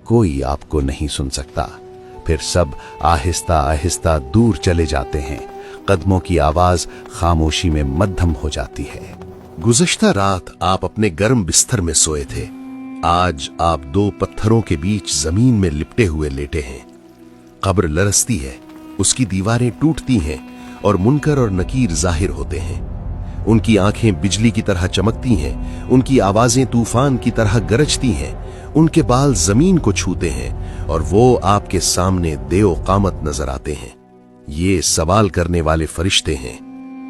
कोई आपको नहीं सुन सकता। फिर सब आहिस्ता आहिस्ता दूर चले जाते हैं। कदमों की आवाज खामोशी में मद्धम हो जाती है। गुज़श्ता रात आप अपने गर्म बिस्तर में सोए थे। आज आप दो पत्थरों के बीच जमीन में लिपटे हुए लेटे हैं। कब्र लरसती है, उसकी दीवारें टूटती हैं और मुनकर और नकीर जाहिर होते हैं। उनकी आंखें बिजली की तरह चमकती हैं, उनकी आवाजें तूफान की तरह गरजती हैं, उनके बाल जमीन को छूते हैं और वो आपके सामने देओ कामत नजर आते हैं। ये सवाल करने वाले फरिश्ते हैं।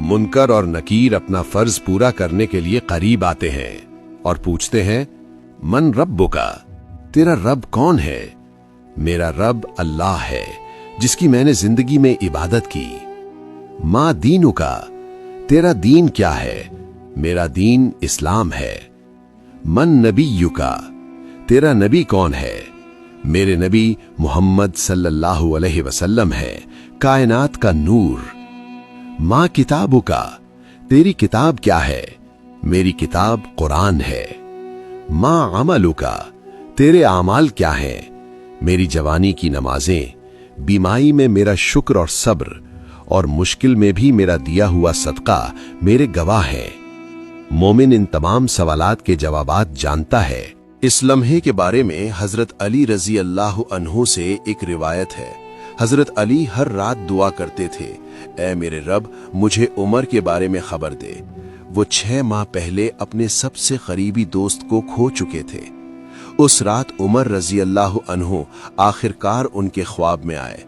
मुनकर और नकीर अपना फर्ज पूरा करने के लिए करीब आते हैं और पूछते हैं, मन रब्बुका, तेरा रब कौन है? मेरा रब अल्लाह है जिसकी मैंने जिंदगी में इबादत की। माँ दीनुका, तेरा दीन क्या है? मेरा दीन इस्लाम है। मन नबीयुका, तेरा नबी कौन है? मेरे नबी मोहम्मद सल्लल्लाहु अलैहि वसल्लम है, कायनात का नूर। माँ किताबुका, तेरी किताब क्या है? मेरी किताब कुरान है। माँ अमलुका, तेरे आमाल क्या हैं? मेरी जवानी की नमाजें, बीमारी में मेरा शुक्र और सब्र, और मुश्किल में भी मेरा दिया हुआ सदका मेरे गवाह हैं। मोमिन इन तमाम सवालात के जवाबात जानता है। इस लम्हे के बारे में हजरत अली रजी अल्लाह अन्हु से एक रिवायत है। हजरत अली हर रात दुआ करते थे, ऐ मेरे रब, मुझे उमर के बारे में खबर दे। वो 6 माह पहले अपने सबसे करीबी दोस्त को खो चुके थे। उस रात उमर रजी अल्लाह अन्हु आखिरकार उनके ख्वाब में आए।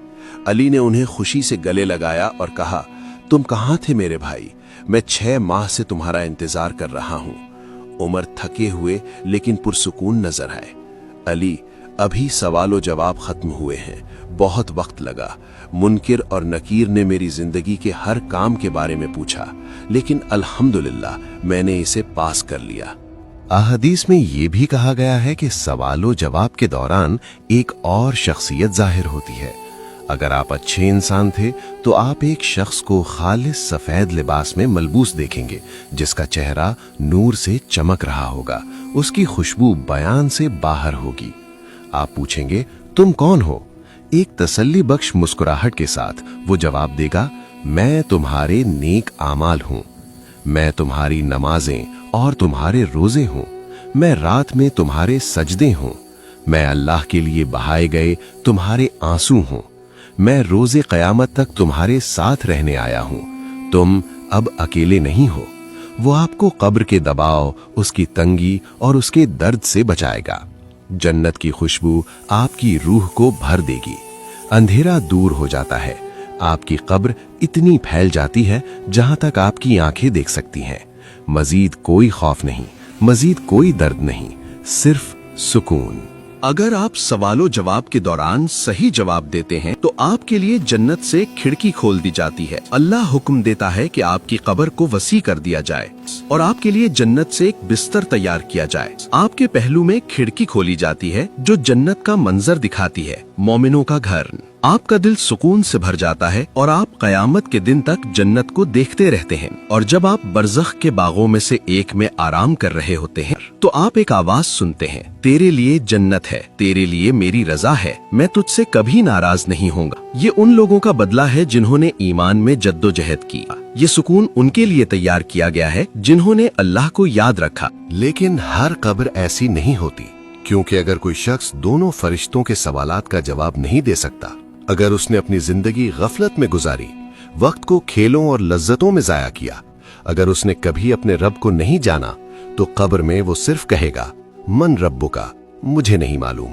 अली ने उन्हें खुशी से गले लगाया और कहा, तुम कहाँ थे मेरे भाई? मैं 6 माह से तुम्हारा इंतजार कर रहा हूँ। उमर थके हुए लेकिन पुरसुकून नजर आए। अली, अभी सवालो जवाब खत्म हुए हैं, बहुत वक्त लगा। मुनकिर और नकीर ने मेरी जिंदगी के हर काम के बारे में पूछा, लेकिन अल्हम्दुलिल्लाह मैंने इसे पास कर लिया। अहदीस में यह भी कहा गया है कि सवालो जवाब के दौरान एक और शख्सियत जाहिर होती है। अगर आप अच्छे इंसान थे तो आप एक शख्स को खालिस सफेद लिबास में मलबूस देखेंगे, जिसका चेहरा नूर से चमक रहा होगा, उसकी खुशबू बयान से बाहर होगी। आप पूछेंगे, तुम कौन हो? एक तसल्ली बख्श मुस्कुराहट के साथ वो जवाब देगा, मैं तुम्हारे नेक आमाल हूं। मैं तुम्हारी नमाजें और तुम्हारे रोजे हूं। मैं रात में तुम्हारे सजदे हूं। मैं अल्लाह के लिए बहाए गए तुम्हारे आंसू हूं। मैं रोजे कयामत तक तुम्हारे साथ रहने आया हूं। तुम अब अकेले नहीं हो। वो आपको कब्र के दबाव, उसकी तंगी और उसके दर्द से बचाएगा। जन्नत की खुशबू आपकी रूह को भर देगी। अंधेरा दूर हो जाता है। आपकी कब्र इतनी फैल जाती है जहां तक आपकी आंखें देख सकती हैं। मजीद कोई खौफ नहीं, मजीद कोई दर्द नहीं, सिर्फ सुकून। अगर आप सवालो जवाब के दौरान सही जवाब देते हैं तो आपके लिए जन्नत से खिड़की खोल दी जाती है। अल्लाह हुक्म देता है कि आपकी कब्र को वसी कर दिया जाए और आपके लिए जन्नत से एक बिस्तर तैयार किया जाए। आपके पहलू में खिड़की खोली जाती है जो जन्नत का मंजर दिखाती है, मोमिनों का घर। आपका दिल सुकून से भर जाता है और आप कयामत के दिन तक जन्नत को देखते रहते हैं। और जब आप बरज़ख के बागों में से एक में आराम कर रहे होते हैं तो आप एक आवाज सुनते हैं, तेरे लिए जन्नत है, तेरे लिए मेरी रजा है, मैं तुझसे कभी नाराज नहीं होऊंगा। ये उन लोगों का बदला है जिन्होंने ईमान में जद्दोजहद की। ये सुकून उनके लिए तैयार किया गया है जिन्होंने अल्लाह को याद रखा। लेकिन हर कब्र ऐसी नहीं होती, क्योंकि अगर कोई शख्स दोनों फरिश्तों के सवालात का जवाब नहीं दे सकता, अगर उसने अपनी जिंदगी गफलत में गुजारी, वक्त को खेलों और लज्जतों में जाया किया, अगर उसने कभी अपने रब को नहीं जाना, तो कब्र में वो सिर्फ कहेगा, मन रब्बुका, मुझे नहीं मालूम।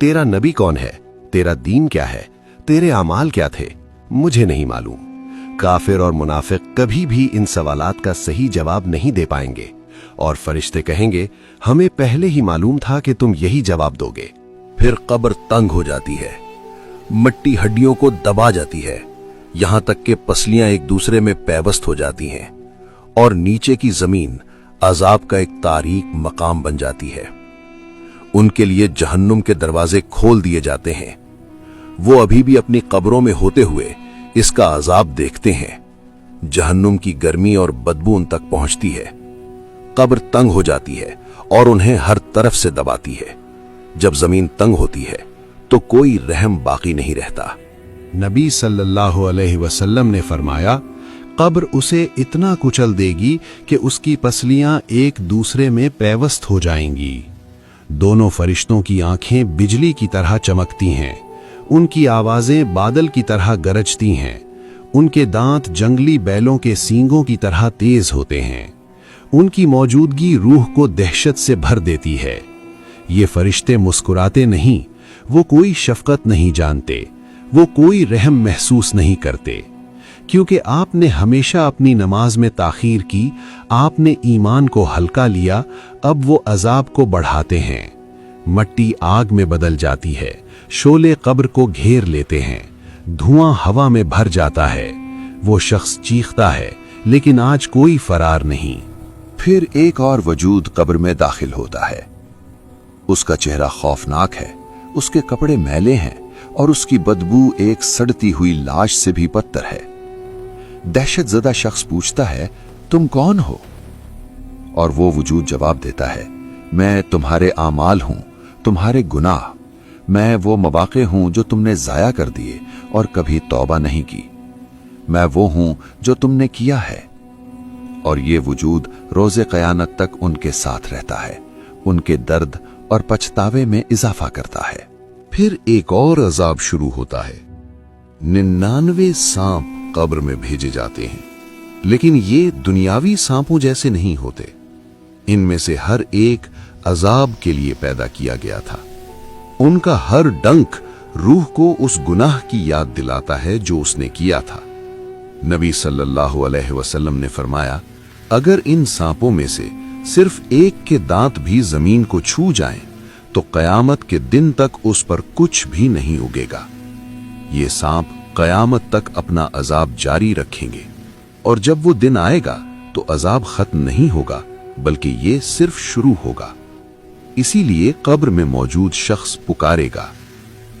तेरा नबी कौन है? तेरा दीन क्या है? तेरे अमाल क्या थे? मुझे नहीं मालूम। काफिर और मुनाफिक कभी भी इन सवालात का सही जवाब नहीं दे पाएंगे और फरिश्ते कहेंगे, हमें पहले ही मालूम था कि तुम यही जवाब दोगे। फिर कब्र तंग हो जाती है, मिट्टी हड्डियों को दबा जाती है, यहां तक कि पसलियां एक दूसरे में पैवस्त हो जाती हैं और नीचे की जमीन अजाब का एक तारीक मकाम बन जाती है। उनके लिए जहन्नुम के दरवाजे खोल दिए जाते हैं। वो अभी भी अपनी कब्रों में होते हुए इसका अजाब देखते हैं। जहन्नुम की गर्मी और बदबू उन तक पहुंचती है। कब्र तंग हो जाती है और उन्हें हर तरफ से दबाती है। जब जमीन तंग होती है तो कोई रहम बाकी नहीं रहता। नबी सल्लल्लाहु अलैहि वसल्लम ने फरमाया, कब्र उसे इतना कुचल देगी कि उसकी पसलियां एक दूसरे में पैवस्त हो जाएंगी। दोनों फरिश्तों की आंखें बिजली की तरह चमकती हैं, उनकी आवाजें बादल की तरह गरजती हैं, उनके दांत जंगली बैलों के सींगों की तरह तेज होते हैं। उनकी मौजूदगी रूह को दहशत से भर देती है। ये फरिश्ते मुस्कुराते नहीं, वो कोई शफकत नहीं जानते, वो कोई रहम महसूस नहीं करते। क्योंकि आपने हमेशा अपनी नमाज में ताखीर की, आपने ईमान को हल्का लिया, अब वो अजाब को बढ़ाते हैं। मट्टी आग में बदल जाती है, शोले कब्र को घेर लेते हैं, धुआं हवा में भर जाता है। वो शख्स चीखता है, लेकिन आज कोई फरार नहीं। फिर एक और वजूद कब्र में दाखिल होता है। उसका चेहरा खौफनाक है, उसके कपड़े मैले हैं और उसकी बदबू एक सड़ती हुई लाश से भी बदतर है। दहशतजदा शख्स पूछता है, तुम कौन हो? और वो वजूद जवाब देता है, मैं तुम्हारे आमाल हूं, तुम्हारे गुनाह। मैं वो मवाक़े हूं जो तुमने जाया कर दिए और कभी तौबा नहीं की। मैं वो हूं जो तुमने किया है। और ये वजूद रोज़े क़यामत तक उनके साथ रहता है, उनके दर्द और पछतावे में इजाफा करता है। फिर एक और अजाब शुरू होता है। 99 सांप कब्र में भेजे जाते हैं, लेकिन ये दुनियावी सांपों जैसे नहीं होते। इनमें से हर एक अजाब के लिए पैदा किया गया था। उनका हर डंक रूह को उस गुनाह की याद दिलाता है जो उसने किया था। नबी सल्लल्लाहु अलैहि वसल्लम ने फरमाया, अगर इन सांपों में से सिर्फ एक के दांत भी जमीन को छू जाएं, तो कयामत के दिन तक उस पर कुछ भी नहीं उगेगा। ये सांप कयामत तक अपना अजाब जारी रखेंगे, और जब वो दिन आएगा तो अजाब खत्म नहीं होगा, बल्कि ये सिर्फ शुरू होगा। इसीलिए कब्र में मौजूद शख्स पुकारेगा,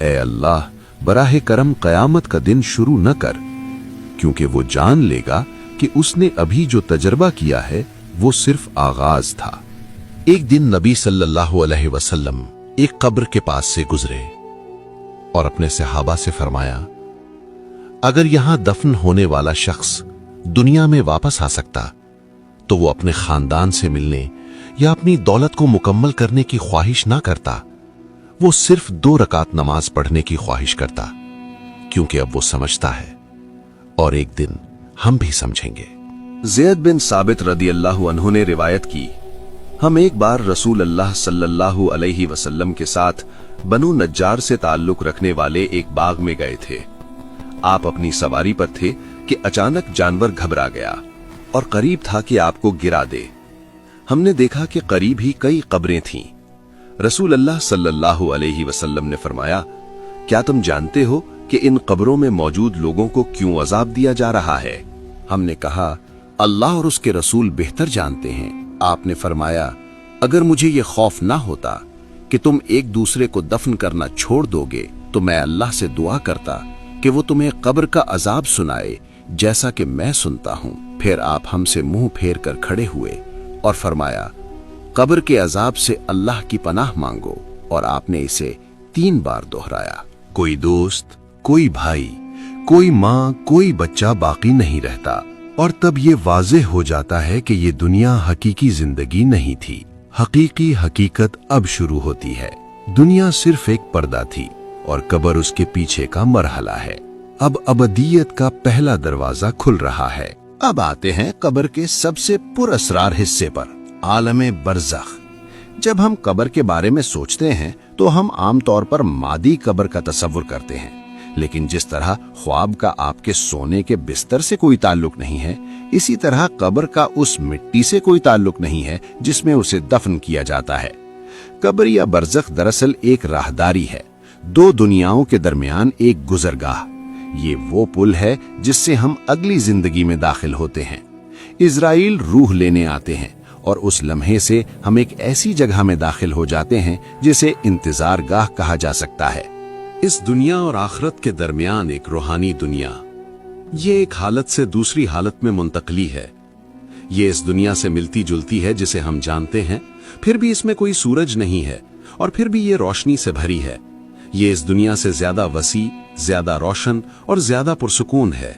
ए अल्लाह, बराहे करम कयामत का दिन शुरू न कर, क्योंकि वो जान लेगा कि उसने अभी जो तजर्बा किया है वो सिर्फ आगाज था। एक दिन नबी सल्लल्लाहु अलैहि वसल्लम एक कब्र के पास से गुजरे और अपने सहाबा से फरमाया, अगर यहां दफन होने वाला शख्स दुनिया में वापस आ सकता तो वो अपने खानदान से मिलने या अपनी दौलत को मुकम्मल करने की ख्वाहिश ना करता, वो सिर्फ 2 रकात नमाज पढ़ने की ख्वाहिश करता, क्योंकि अब वो समझता है और एक दिन हम भी समझेंगे। ज़ैद बिन साबित रदियल्लाहु अन्हु ने रिवायत की, हम एक बार रसूल अल्लाह सल्लल्लाहु अलैहि वसल्लम के साथ बनु नज्जार से ताल्लुक रखने वाले एक बाग में गए थे। आप अपनी सवारी पर थे कि अचानक जानवर घबरा गया और करीब था कि आपको गिरा दे। हमने देखा कि करीब ही कई कब्रें थीं। रसूल अल्लाह सल्लल्लाहु अलैहि वसल्लम ने फरमाया, क्या तुम जानते हो कि इन कब्रों में मौजूद लोगों को क्यों अजाब दिया जा रहा है? हमने कहा, अल्लाह और उसके रसूल बेहतर जानते हैं। आपने फरमाया, अगर मुझे ये खौफ ना होता कि तुम एक दूसरे को दफन करना छोड़ दोगे तो मैं अल्लाह से दुआ करता कि वो तुम्हें कब्र का अजाब सुनाए जैसा कि मैं सुनता हूं। फिर आप हमसे मुंह फेर कर खड़े हुए और फरमाया, कब्र के अजाब से अल्लाह की पनाह मांगो, और आपने इसे 3 बार दोहराया। कोई दोस्त, कोई भाई, कोई माँ, कोई बच्चा बाकी नहीं रहता, और तब ये वाज़ेह हो जाता है कि ये दुनिया हकीकी जिंदगी नहीं थी। हकीकी हकीकत अब शुरू होती है। दुनिया सिर्फ एक पर्दा थी और कब्र उसके पीछे का मरहला है। अब अबदियत का पहला दरवाजा खुल रहा है। अब आते हैं कब्र के सबसे पुरअसरार हिस्से पर, आलमे बरज़ख। जब हम कब्र के बारे में सोचते हैं तो हम आमतौर पर मादी कब्र का तसव्वुर करते हैं, लेकिन जिस तरह ख्वाब का आपके सोने के बिस्तर से कोई ताल्लुक नहीं है, इसी तरह कब्र का उस मिट्टी से कोई ताल्लुक नहीं है जिसमें उसे दफन किया जाता है। कब्र या बरज़ख दरअसल एक राहदारी है, 2 दुनियाओं के दरमियान एक गुजरगाह। ये वो पुल है जिससे हम अगली जिंदगी में दाखिल होते हैं। इज़राइल रूह लेने आते हैं और उस लम्हे से हम एक ऐसी जगह में दाखिल हो जाते हैं जिसे इंतजार गाह कहा जा सकता है। इस दुनिया और आखिरत के दरमियान एक रूहानी दुनिया, ये एक हालत से दूसरी हालत में मुंतकली है। ये इस दुनिया से मिलती जुलती है जिसे हम जानते हैं, फिर भी इसमें कोई सूरज नहीं है اور پھر بھی یہ روشنی سے بھری ہے. یہ اس دنیا سے زیادہ وسیع، زیادہ روشن اور زیادہ پرسکون ہے.